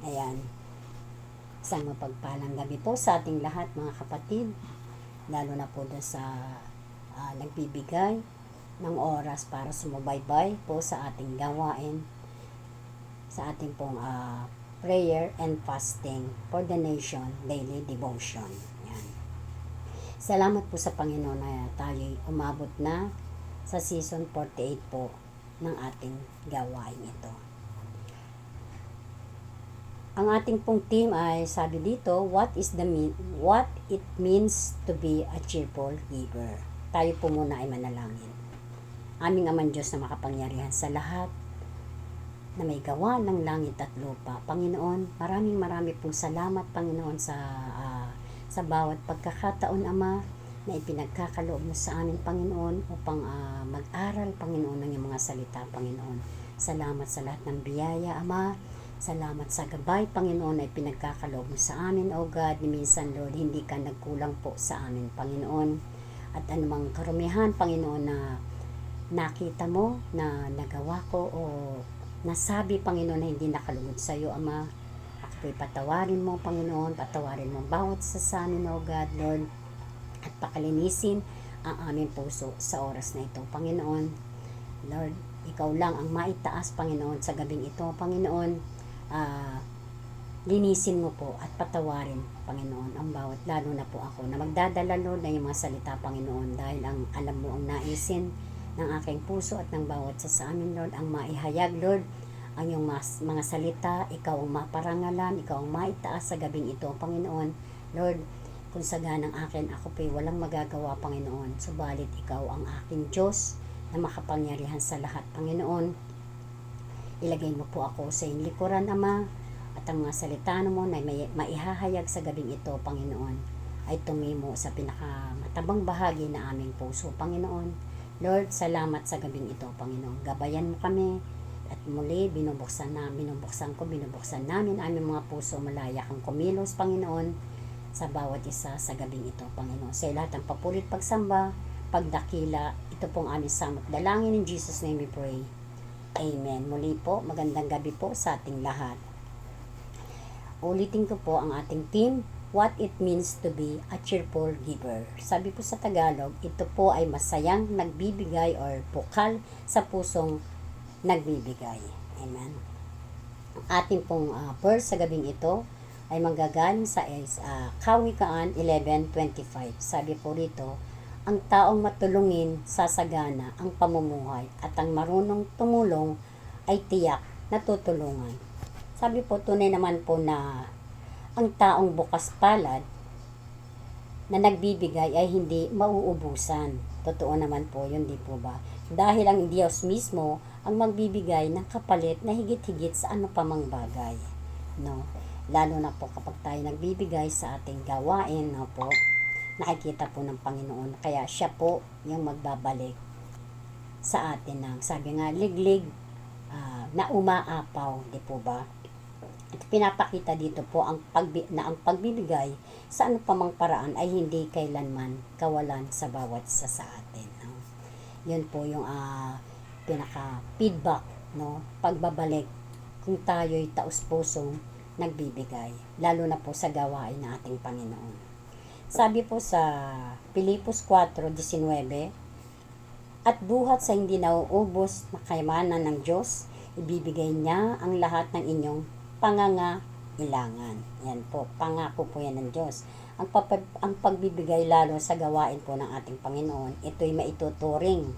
Ayan. Isang mapagpalang gabi po sa ating lahat mga kapatid. Lalo na po doon sa nagbibigay ng oras para sumubaybay po sa ating gawain. Sa ating pong prayer and fasting for the nation daily devotion. Ayan. Salamat po sa Panginoon na tayo'y umabot na sa season 48 po ng ating gawain ito. Ang ating pong team ay sabi dito, what it means to be a cheerful giver. Tayo po muna ay manalangin. Aming Amang Diyos na makapangyarihan sa lahat, na may gawa ng langit at lupa. Panginoon, maraming pong salamat, Panginoon, sa bawat pagkakataon, Ama, na ipinagkakaloob mo sa amin, Panginoon, upang mag-aral, Panginoon, ng iyong mga salita, Panginoon. Salamat sa lahat ng biyaya, Ama. Salamat sa gabay, Panginoon, ay pinagkakaloob mo sa amin, O God. Minsan, Lord, hindi ka nagkulang po sa amin, Panginoon. At anumang karumihan, Panginoon, na nakita mo, na nagawa ko, o nasabi, Panginoon, na hindi nakalugod sa iyo, Ama. Ako po'y patawarin mo, Panginoon. Patawarin mo bawat isa sa amin, O God, Lord. At pakalinisin ang aming puso sa oras na ito, Panginoon. Lord, ikaw lang ang maitaas, Panginoon, sa gabing ito, Panginoon. Linisin mo po at patawarin, Panginoon, ang bawat, lalo na po ako na magdadala, Lord, na yung mga salita, Panginoon, dahil ang alam mo ang naisin ng aking puso at ng bawat sa amin, Lord, ang maihayag, Lord, ang yung mga salita, ikaw ang maparangalan, ikaw ang maitaas sa gabing ito, Panginoon. Lord, kung saganang akin, ako po'y walang magagawa, Panginoon, subalit ikaw ang aking Diyos na makapangyarihan sa lahat, Panginoon. Ilagay mo po ako sa iyong likuran, Ama, at ang mga salita mo na maihahayag sa gabing ito, Panginoon, ay tumimo sa pinakamatabang bahagi na aming puso, Panginoon. Lord, salamat sa gabing ito, Panginoon. Gabayan mo kami, at muli binubuksan namin aming mga puso, malaya kang kumilos, Panginoon, sa bawat isa sa gabing ito, Panginoon. Sa lahat ng papulit pagsamba, pagdakila, ito pong aming samot dalangin, in Jesus' name we pray. Amen. Muli po, magandang gabi po sa ating lahat. Ulitin ko po ang ating theme, what it means to be a cheerful giver. Sabi po sa Tagalog, ito po ay masayang nagbibigay or bukal sa pusong nagbibigay. Amen. Ang ating pong verse sa gabing ito ay manggagaling sa Kawikaan 11:25. Sabi po rito, ang taong matulungin sasagana ang pamumuhay at ang marunong tumulong ay tiyak na tutulungan. Sabi po, tunay naman po na ang taong bukas palad na nagbibigay ay hindi mauubusan. Totoo naman po yun, di po ba? Dahil ang Diyos mismo ang magbibigay ng kapalit na higit-higit sa ano pa mang bagay. No? Lalo na po kapag tayo nagbibigay sa ating gawain, no po, nakikita po ng Panginoon. Kaya siya po yung magbabalik sa atin ng, sabi nga, liglig na umaapaw, di po ba? At pinapakita dito po ang pagbibigay sa ano pamang paraan ay hindi kailanman kawalan sa bawat isa sa atin. No? Yun po yung pinaka-feedback, no? Pagbabalik kung tayo'y taus-pusong nagbibigay, lalo na po sa gawain ng ating Panginoon. Sabi po sa Pilipos 4:19, at buhat sa hindi nauubos na kayamanan ng Diyos, ibibigay niya ang lahat ng inyong pangangailangan. Yan po, pangako po yan ng Diyos. Ang pagbibigay lalo sa gawain po ng ating Panginoon, ito'y maituturing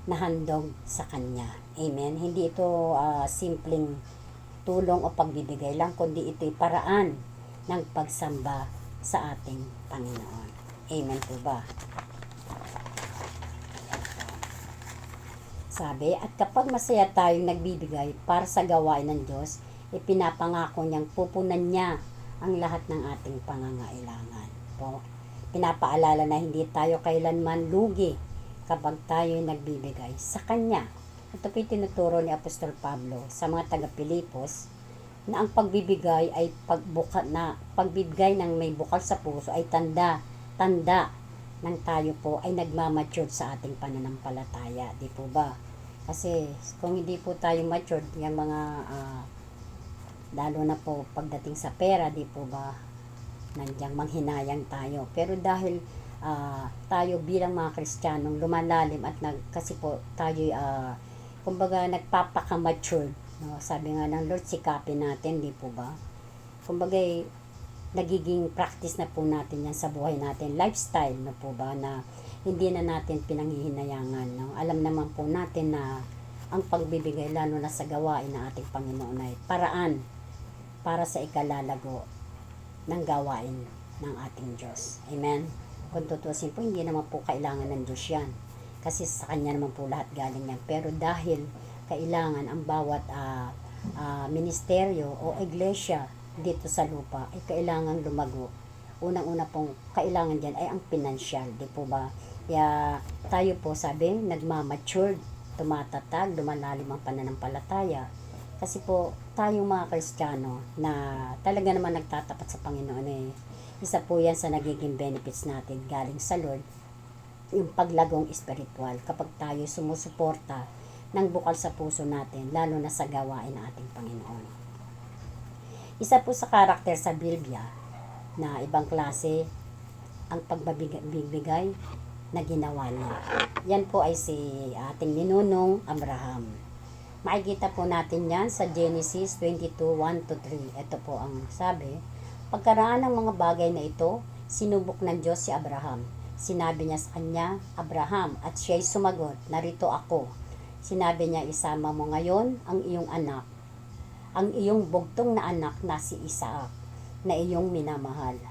na handog sa Kanya. Amen. Hindi ito simpleng tulong o pagbibigay lang, kundi ito'y paraan ng pagsamba sa ating Panginoon. Amen po ba? Sabi, at kapag masaya tayong nagbibigay para sa gawain ng Diyos, ipinapangako niyang pupunan niya ang lahat ng ating pangangailangan. Po, pinapaalala na hindi tayo kailanman lugi kapag tayo nagbibigay sa Kanya. Ito po'y tinuturo ni Apostol Pablo sa mga taga-Pilipos, na ang pagbibigay ay pagbibigay ng may bukal sa puso ay tanda ng tayo po ay nagmamature sa ating pananampalataya, di po ba? Kasi kung hindi po tayo matured, yung mga Lalo na po pagdating sa pera, di po ba, nandiyan manghinayang tayo. Pero dahil tayo bilang mga Kristiyanong lumalalim at kasi po tayo kumbaga nagpapaka-mature, no? Sabi nga ng Lord, sikapin natin, di po ba? Kumbaga nagiging practice na po natin yan sa buhay natin, lifestyle na po ba, na hindi na natin pinanghihinayangan, no? Alam naman po natin na ang pagbibigay, lalo na sa gawain ng ating Panginoon, ay paraan para sa ikalalago ng gawain ng ating Diyos. Amen? Kung tutusin po, hindi naman po kailangan ng Diyos yan. Kasi sa Kanya naman po lahat galing yan. Pero dahil kailangan ang bawat ministeryo o iglesia dito sa lupa ay kailangan lumago. Unang-una pong kailangan dyan ay ang pinansyal. Di po ba? Kaya tayo po, sabi, nagmamature, tumatatag, lumalalim ang pananampalataya. Kasi po, tayong mga Kristiyano na talaga naman nagtatapat sa Panginoon, isa po yan sa nagiging benefits natin galing sa Lord, yung paglagong espiritual kapag tayo sumusuporta ng bukal sa puso natin, lalo na sa gawain ng ating Panginoon. Isa po sa karakter sa Biblia na ibang klase ang pagbibigay na ginawa niya. Yan po ay si ating ninunong Abraham. Makikita po natin yan sa Genesis 22:1-3. Ito po ang sabi, pagkaraan ng mga bagay na ito, sinubok ng Diyos si Abraham. Sinabi niya sa kanya, Abraham, at siya'y sumagot, narito ako. Sinabi niya, isama mo ngayon ang iyong anak, ang iyong bugtong na anak na si Isaac, na iyong minamahal.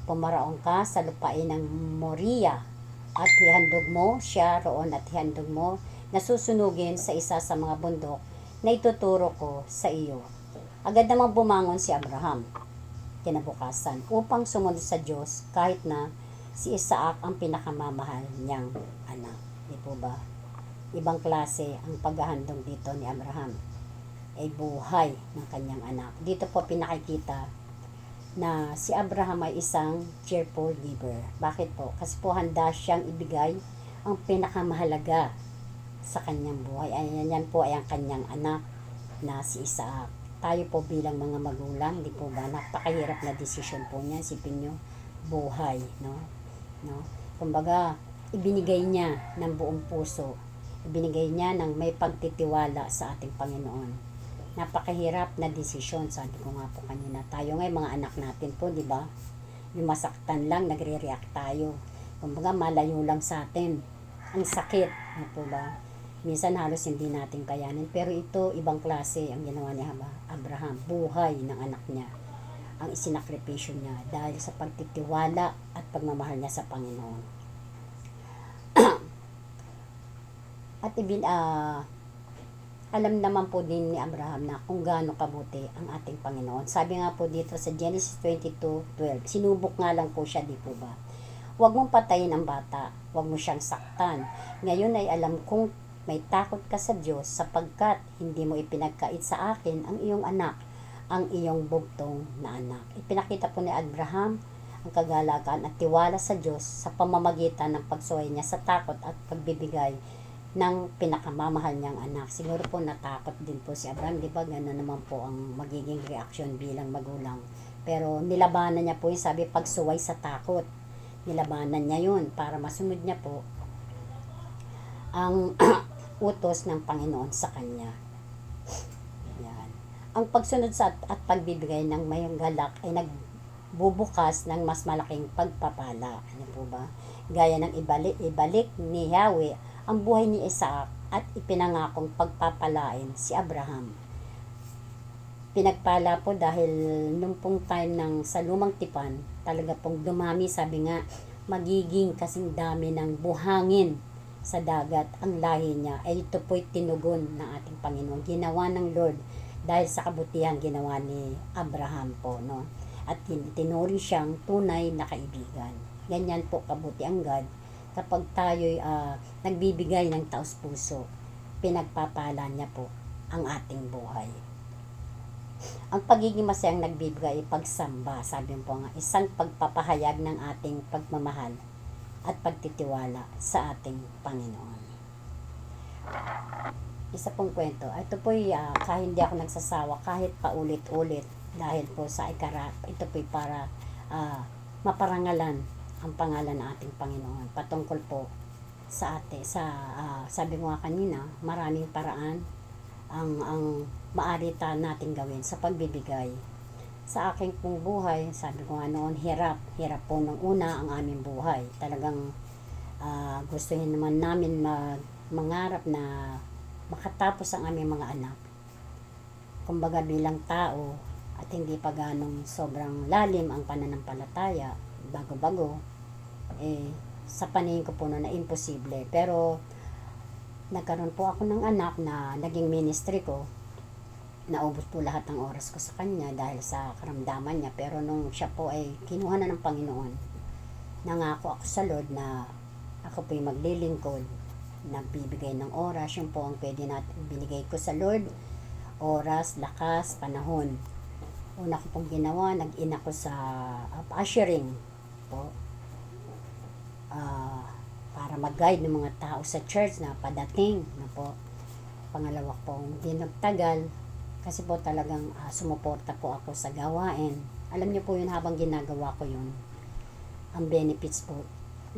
Pumaraong ka sa lupain ng Moriah, at hihandog mo siya roon at hihandog mo na susunugin sa isa sa mga bundok na ituturo ko sa iyo. Agad namang bumangon si Abraham kinabukasan upang sumunod sa Diyos kahit na si Isaac ang pinakamamahal niyang anak. Di po ba? Ibang klase ang paghahandog dito ni Abraham ay buhay ng kanyang anak. Dito po pinakikita na si Abraham ay isang cheerful giver. Bakit po? Kasi po handa siyang ibigay ang pinakamahalaga sa kanyang buhay. Yan po ay ang kanyang anak na si Isaac. Tayo po bilang mga magulang, di po ba, napakahirap na desisyon po niya, sipin nyo, buhay, no? Kumbaga, ibinigay niya ng buong puso, ibinigay niya ng may pagtitiwala sa ating Panginoon. Napakahirap na desisyon, sabi ko nga po kanina. Tayo ngayon, mga anak natin po, di ba? Yung masaktan lang, nagre-react tayo. Kumbaga, malayo lang sa atin. Ang sakit, di po ba? Minsan halos hindi natin kayanin. Pero ito, ibang klase ang ginawa ni Abraham. Buhay ng anak niya. Ang isinakripisyo niya dahil sa pagtitiwala at pagmamahal niya sa Panginoon. At alam naman po din ni Abraham na kung gaano kabuti ang ating Panginoon. Sabi nga po dito sa Genesis 22:12, sinubok nga lang po siya, di po ba? Huwag mong patayin ang bata, huwag mo siyang saktan. Ngayon ay alam kong may takot ka sa Diyos sapagkat hindi mo ipinagkait sa akin ang iyong anak, ang iyong bugtong na anak. Ipinakita po ni Abraham ang kagalakan at tiwala sa Diyos sa pamamagitan ng pagsuway niya sa takot at pagbibigay ng pinakamamahal niyang anak. Siguro po natakot din po si Abraham, di ba? Gano'n naman po ang magiging reaksyon bilang magulang. Pero nilabanan niya po yung sabi, pagsuway sa takot. Nilabanan niya yun para masunod niya po ang utos ng Panginoon sa kanya. Yan. Ang pagsunod sa at pagbibigay ng mayong galak ay nagbubukas ng mas malaking pagpapala. Ano po ba? Gaya ng ibalik ni Yahweh ang buhay ni Isaac at ipinangakong pagpapalain si Abraham. Pinagpala po dahil nung pong time ng sa lumang tipan, talaga pong dumami, sabi nga, magiging kasing dami ng buhangin sa dagat ang lahi niya. Ay ito po'y tinugon ng ating Panginoon. Ginawa ng Lord dahil sa kabutihan ginawa ni Abraham po, no? At tinuri siyang tunay na kaibigan. Ganyan po kabuti ang God kapag tayo'y nagbibigay ng taos puso. Pinagpapala niya po ang ating buhay. Ang pagiging masayang nagbibigay ay pagsamba, sabi po nga, isang pagpapahayag ng ating pagmamahal at pagtitiwala sa ating Panginoon. isa pong kwento. Ito po kahit hindi ako nagsasawa, kahit paulit-ulit, dahil po sa ito po para maparangalan ang pangalan ng ating Panginoon. Patungkol po sa sabi ko nga kanina, maraming paraan ang maaari nating gawin sa pagbibigay. Sa aking pong buhay, sabi ko nga noon, hirap po nung una ang aming buhay. Talagang gustuhin naman namin mangarap na makatapos ang aming mga anak. Kumbaga bilang tao, at hindi pa ganong sobrang lalim ang pananampalataya, bago-bago, sa paningin ko po na imposible. Pero nagkaroon po ako ng anak na naging ministry ko. Naubos po lahat ng oras ko sa kanya dahil sa karamdaman niya. Pero nung siya po ay kinuha na ng Panginoon, nangako ako sa Lord na ako po yung maglilingkod, nagbibigay ng oras. Yun po ang pwede natin binigay ko sa Lord: oras, lakas, panahon. Una ko pong ginawa, nag-in ako sa ushering po, para mag-guide ng mga tao sa church na padating na po. Pangalawa po, hindi nagtagal kasi po talagang sumuporta po ako sa gawain. Alam niyo po yun, habang ginagawa ko yun, ang benefits po,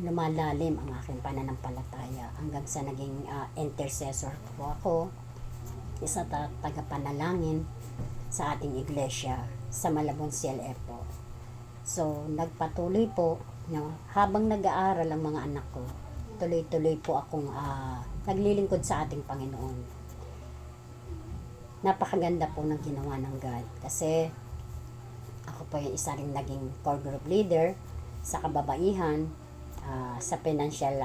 lumalalim ang aking pananampalataya hanggang sa naging intercessor po ako, isa tagapanalangin sa ating iglesia sa Malabon CLF po. So nagpatuloy po, habang nag-aaral ang mga anak ko, tuloy-tuloy po akong naglilingkod sa ating Panginoon. Napakaganda po ng ginawa ng God, kasi ako po yung isa ring naging core group leader sa kababaihan. Sa financial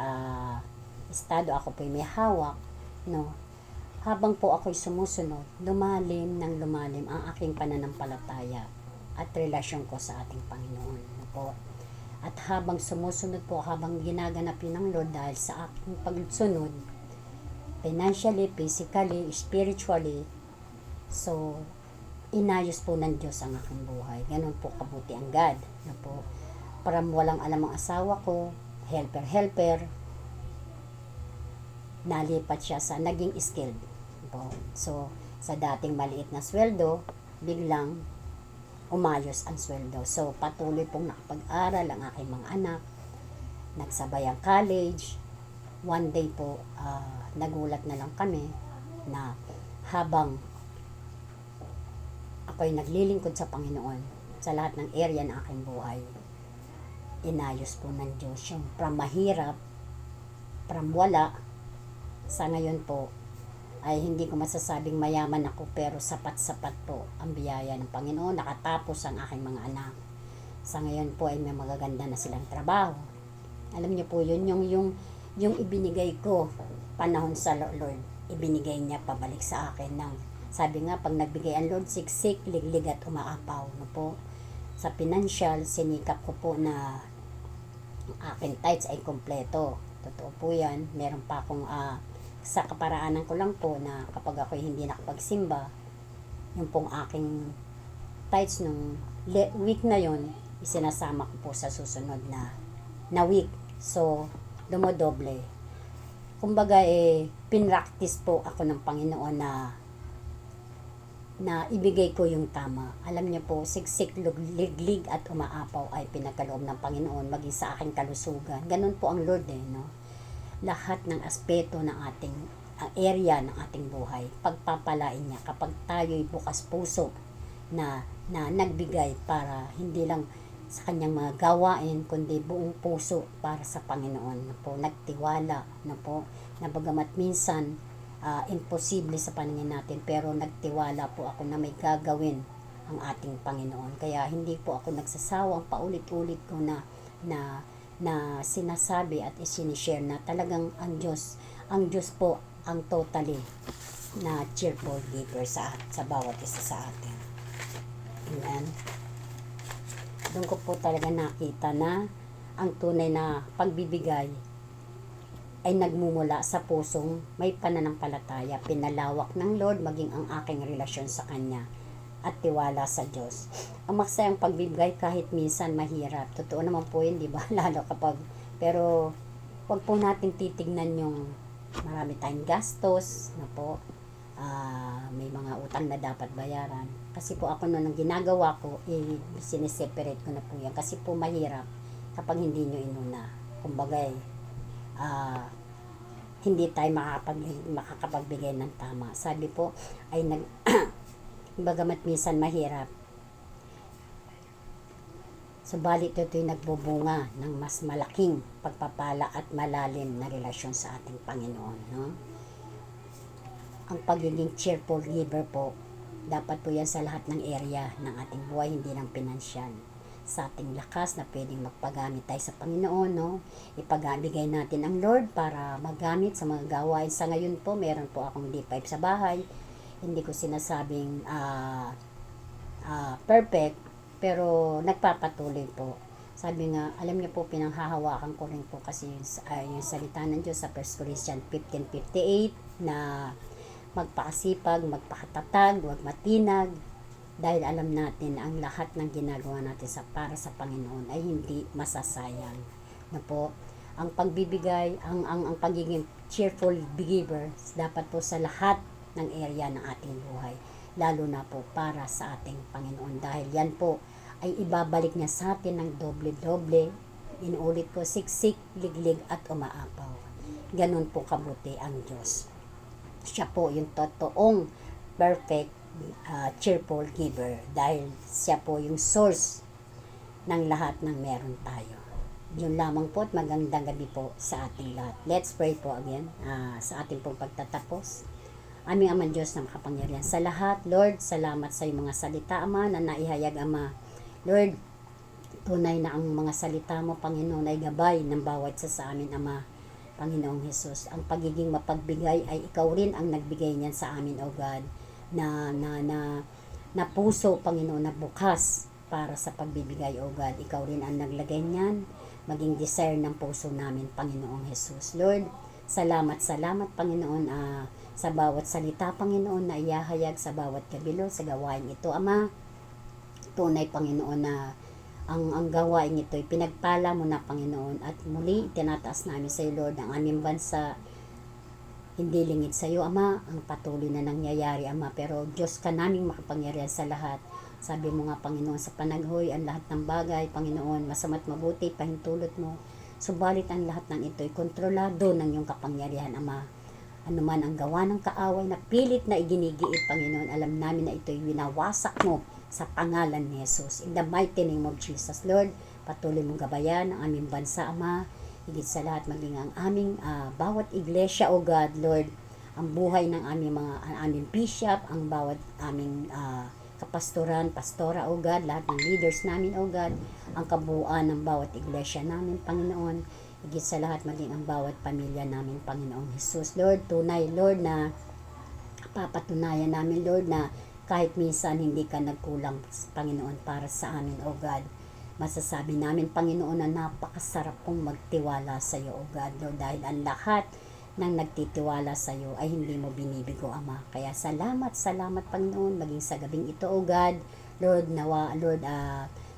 estado, ako po yung may hawak, no. Habang po ako'y sumusunod, lumalim ng lumalim ang aking pananampalataya at relasyon ko sa ating Panginoon, no po. At habang sumusunod po, habang ginaganap yun ng Lord, dahil sa aking pagsunod, financially, physically, spiritually, so inayos po ng Diyos ang aking buhay. Ganun po kabuti ang God, no po. Parang walang alam ang asawa ko, helper, nalipat siya sa naging skilled po. So sa dating maliit na sweldo, biglang umayos ang sweldo. So patuloy pong nakapag-aral ang aking mga anak, nagsabay ang college. One day po, nagulat na lang kami na habang ako'y naglilingkod sa Panginoon sa lahat ng area ng aking buhay, inayos po ng Diyos yung from mahirap, from wala, sa ngayon po ay hindi ko masasabing mayaman ako, pero sapat-sapat po ang biyaya ng Panginoon. Nakatapos ang aking mga anak. Sa ngayon po ay may magaganda na silang trabaho. Alam niyo po yun, yung ibinigay ko panahon sa Lord, ibinigay niya pabalik sa akin ng, sabi nga, pag nagbigay ang Lord, siksik, liglig at umaapaw, no po. Sa financial, sinikap ko po na ang aking tithes ay kompleto. Totoo po yan. Meron pa akong sa kaparaanan ko lang po na kapag ako hindi nakapagsimba, yung pong aking tithes nung week na yon, isinasama ko po sa susunod na week. So dumodoble. Kumbaga pinractice po ako ng Panginoon na ibigay ko yung tama. Alam niyo po, siksik, liglig at umaapaw ay pinagkaloob ng Panginoon, maging sa aking kalusugan. Ganun po ang Lord, no? Lahat ng aspeto ng ating area ng ating buhay, pagpapalain niya kapag tayo'y bukas puso na nagbigay para hindi lang sa kanyang mga gawain, kundi buong puso para sa Panginoon, no po. Nagtiwala, no po, na bagamat minsan imposible sa paningin natin, pero nagtiwala po ako na may gagawin ang ating Panginoon. Kaya hindi po ako nagsasawang paulit-ulit ko na sinasabi at isinishare na talagang ang Diyos po ang totally na cheerful giver sa bawat isa sa atin. Amen. Doon ko po talaga nakita na ang tunay na pagbibigay ay nagmumula sa pusong may pananampalataya, pinalawak ng Lord, maging ang aking relasyon sa Kanya at tiwala sa Diyos. Ang maksayang pagbibigay kahit minsan mahirap. Totoo naman po yun, di ba? Lalo kapag, pero wag po natin titignan yung marami tayong gastos, na po. may mga utang na dapat bayaran. Kasi po ako noon, ang ginagawa ko, sineseparate ko na po yan. Kasi po mahirap kapag hindi nyo inuna. Kumbaga, hindi tayo makakapagbigay ng tama. Sabi po, ay bagamat minsan mahirap, subalit ito'y nagbubunga ng mas malaking pagpapala at malalim na relasyon sa ating Panginoon. No? Ang pagiging cheerful giver po, dapat po yan sa lahat ng area ng ating buhay, hindi lang pinansyal. Sa ating lakas na pwedeng magpagamit tayo sa Panginoon, no? Ipagabigay natin ang Lord para magamit sa mga gawain. Sa ngayon po, meron po akong D5 sa bahay. Hindi ko sinasabing perfect, pero nagpapatuloy po. Sabi nga, alam niyo po, pinanghahawakan ko rin po kasi yung salita ng Diyos sa 1 Corinthians 15:58 na magpakasipag, magpakatatag, huwag matinag, dahil alam natin ang lahat ng ginagawa natin para sa Panginoon ay hindi masasayang. Na po, ang pagbibigay, ang pagiging cheerful giver dapat po sa lahat ng area ng ating buhay, lalo na po para sa ating Panginoon, dahil yan po ay ibabalik niya sa atin ng doble-doble. Inuulit ko, siksik, liglig at umaapaw. Ganun po kabuti ang Diyos. Siya po yung totoong perfect cheerful giver, dahil siya po yung source ng lahat ng meron tayo. Yun lamang po at magandang gabi po sa ating lahat. Let's pray po again sa ating pong pagtatapos. Aming Ama Diyos na makapangyarihan sa lahat, Lord, salamat sa iyong mga salita, Ama, na naihayag, Ama. Lord, tunay na ang mga salita mo, Panginoon, ay gabay ng bawat isa sa amin, Ama. Panginoong Jesus, ang pagiging mapagbigay ay ikaw rin ang nagbigay niyan sa amin, O God, na puso, Panginoon, na bukas para sa pagbibigay, O God. Ikaw rin ang naglagay niyan, maging desire ng puso namin, Panginoong Jesus. Lord, salamat, Panginoon, sa bawat salita, Panginoon, na iyahayag sa bawat kabilo sa gawain ito, Ama. Tunay, Panginoon, na ang gawain ito ay pinagpala mo na, Panginoon, at muli tinataas namin sa iyo, Lord, ang aming bansa. Hindi lingid sa iyo, Ama, ang patuloy na nangyayari, Ama, pero Diyos ka naming makapangyarihan sa lahat. Sabi mo nga, Panginoon, sa panaghoy, ang lahat ng bagay, Panginoon, masama't mabuti, pahintulot mo. Subalit ang lahat ng ito ay kontrolado ng iyong kapangyarihan, Ama. Ano man ang gawa ng kaaway na pilit na iginigiit, Panginoon, alam namin na ito ay winawasak mo sa pangalan ni Jesus. In the mighty name of Jesus, Lord, patuloy mong gabayan ang aming bansa, Ama. Higit sa lahat, maging ang aming bawat iglesia, O God, Lord, ang buhay ng aming bishop, ang bawat aming kapastoran, pastora, O God, lahat ng leaders namin, O God, ang kabuuan ng bawat iglesia namin, Panginoon, higit sa lahat, maging ang bawat pamilya namin, Panginoong Jesus, Lord, tunay, Lord, na papatunayan namin, Lord, na kahit minsan hindi ka nagkulang, Panginoon, para sa amin, O God. Masasabi namin, Panginoon, na napakasarap pong magtiwala sa iyo, O God, Lord, dahil ang lahat ng nagtitiwala sa iyo ay hindi mo binibigo, Ama. Kaya salamat, Panginoon, maging sa gabing ito, O God, Lord, nawa, Lord,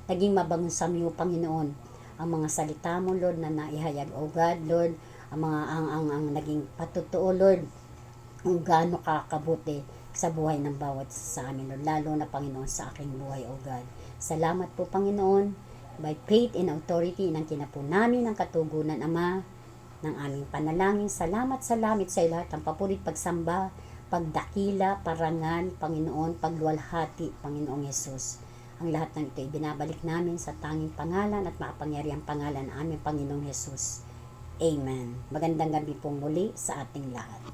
naging mabangon sa iyo, Panginoon, ang mga salita mo, Lord, na naihayag, O God, Lord, ang naging patutuo, Lord, kung gaano kakabuti sa buhay ng bawat sa amin, Lord, lalo na, Panginoon, sa aking buhay, O God. Salamat po, Panginoon, by faith and authority ng kinapo namin ang katugunan, Ama, ng aming panalangin. Salamat sa lahat ng papurit, pagsamba, pagdakila, parangal, Panginoon, pagluwalhati, Panginoong Yesus. Ang lahat ng ito ay binabalik namin sa tanging pangalan at makapangyarihang pangalan ng aming Panginoong Yesus. Amen. Magandang gabi pong muli sa ating lahat.